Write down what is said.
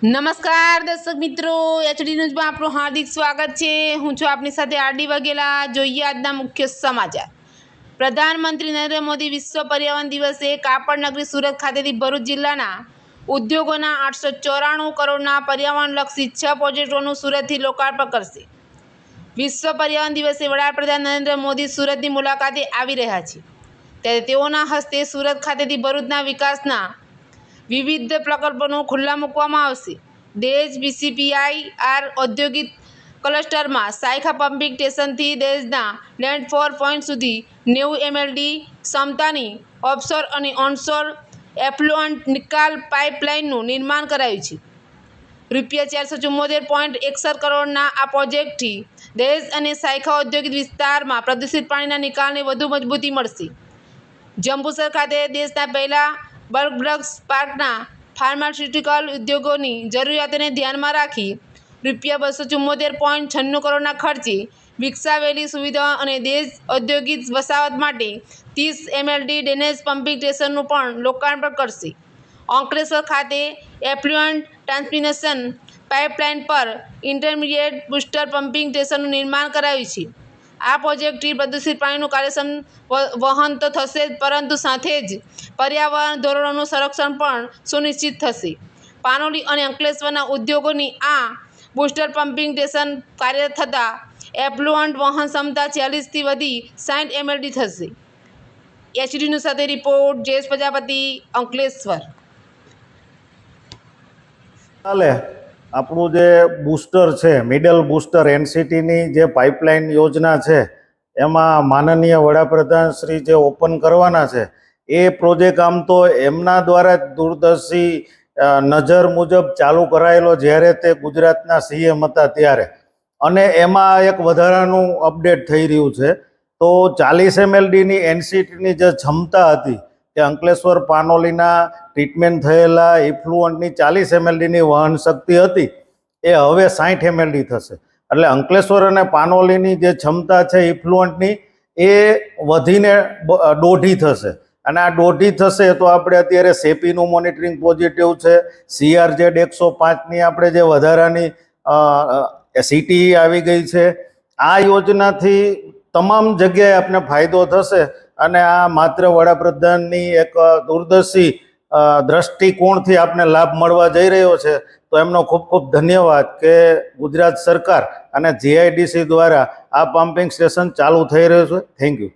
નમસ્કાર દર્શક મિત્રો, એચડી ન્યૂઝમાં આપનું હાર્દિક સ્વાગત છે। હું છું આપની સાથે આરડી વાઘેલા। જોઈએ આજના મુખ્ય સમાચાર। પ્રધાનમંત્રી નરેન્દ્ર મોદી વિશ્વ પર્યાવરણ દિવસે કાપડ નગરી સુરત ખાતેથી ભરૂચ જિલ્લાના ઉદ્યોગોના 894 કરોડના પર્યાવરણલક્ષી 6 પ્રોજેક્ટોનું સુરતથી લોકાર્પણ કરશે। વિશ્વ પર્યાવરણ દિવસે વડાપ્રધાન નરેન્દ્ર મોદી સુરતની મુલાકાતે આવી રહ્યા છે, ત્યારે તેઓના હસ્તે સુરત ખાતેથી ભરૂચના વિકાસના વિવિધ પ્રકલ્પોનું ખુલ્લા મૂકવામાં આવશે। દેશ BCPIR ઔદ્યોગિક ક્લસ્ટરમાં સાયખા પમ્પિંગ સ્ટેશનથી દેશના લેન્ડફોર પોઈન્ટ સુધી 90 MLD ક્ષમતાની ઓફશોર અને ઓનશોર એફ્લુઅન્ટ નિકાલ પાઇપલાઇનનું નિર્માણ કરાયું છે। રૂપિયા 474.61 કરોડના આ પ્રોજેક્ટથી દેશ અને સાયખા ઔદ્યોગિક વિસ્તારમાં પ્રદૂષિત પાણીના નિકાલને વધુ મજબૂતી મળશે। જંબુસર ખાતે દેશના પહેલા બલ્ક ડ્રગ્સ પાર્કના ફાર્માસ્યુટિકલ ઉદ્યોગોની જરૂરિયાતોને ધ્યાનમાં રાખી રૂપિયા 274.96 કરોડના ખર્ચે વિકસાવેલી સુવિધાઓ અને દેશ ઔદ્યોગિક વસાહત માટે 30 MLD ડેનેજ પમ્પિંગ સ્ટેશનનું પણ લોકાર્પણ કરશે। અંકલેશ્વર ખાતે એફ્લુઅન્ટ ટ્રાન્સમિશન પાઇપલાઇન પર ઇન્ટરમીડિયેટ બુસ્ટર પમ્પિંગ સ્ટેશનનું નિર્માણ કરાયું છે। આ પ્રોજેક્ટથી પ્રદૂષિત પાણીનું કાર્યક્ષમ વહન તો થશે જ, પરંતુ સાથે જ પર્યાવરણ ધોરણોનું સંરક્ષણ પણ સુનિશ્ચિત થશે। પાનોલી અને અંકલેશ્વરના ઉદ્યોગોની આ બુસ્ટર પમ્પિંગ સ્ટેશન કાર્યરત થતાં એફ્લુઅન્ટ વહન ક્ષમતા 40થી વધી 60 MLD થશે। એચડી ન્યૂઝ સાથે રિપોર્ટ જયેશ પ્રજાપતિ, અંકલેશ્વર। ચાલે આપણું જે બૂસ્ટર છે, મિડલ બૂસ્ટર NCTની જે પાઇપલાઇન યોજના છે, એમાં માનનીય વડાપ્રધાન શ્રી જે ઓપન કરવાના છે, એ પ્રોજેક્ટ આમ તો એમના દ્વારા જ દૂરદર્શી નજર મુજબ ચાલુ કરાયેલો જ્યારે તે ગુજરાતના CM હતા ત્યારે, અને એમાં એક વધારાનું અપડેટ થઈ રહ્યું છે। તો 40 MLDની NCTની જે ક્ષમતા હતી કે અંકલેશ્વર પાનોલીના ટ્રીટમેન્ટ થયેલા ઇફ્લુઅન્ટની 40 MLDની વહન શક્તિ હતી, એ હવે 60 MLD થશે। એટલે અંકલેશ્વર અને પાનોલીની જે ક્ષમતા છે ઇફ્લુઅન્ટની, એ વધીને 1.5 થશે। અને આ 1.5 થશે તો આપણે અત્યારે સેપીનું મોનિટરિંગ પોઝિટિવ છે, CRZ 105ની આપણે જે વધારાની CTE આવી ગઈ છે। આ યોજનાથી તમામ જગ્યાએ આપણે ફાયદો થશે, અને આ માત્ર વડાપ્રધાનની એક દૂરદર્શી દ્રષ્ટિકોણથી આપણે લાભ મળવા જઈ રહ્યો છે। તો એમનો ખૂબ ખૂબ ધન્યવાદ કે ગુજરાત સરકાર અને GIDC દ્વારા આ પમ્પિંગ સ્ટેશન ચાલુ થઈ રહ્યું છે। Thank you.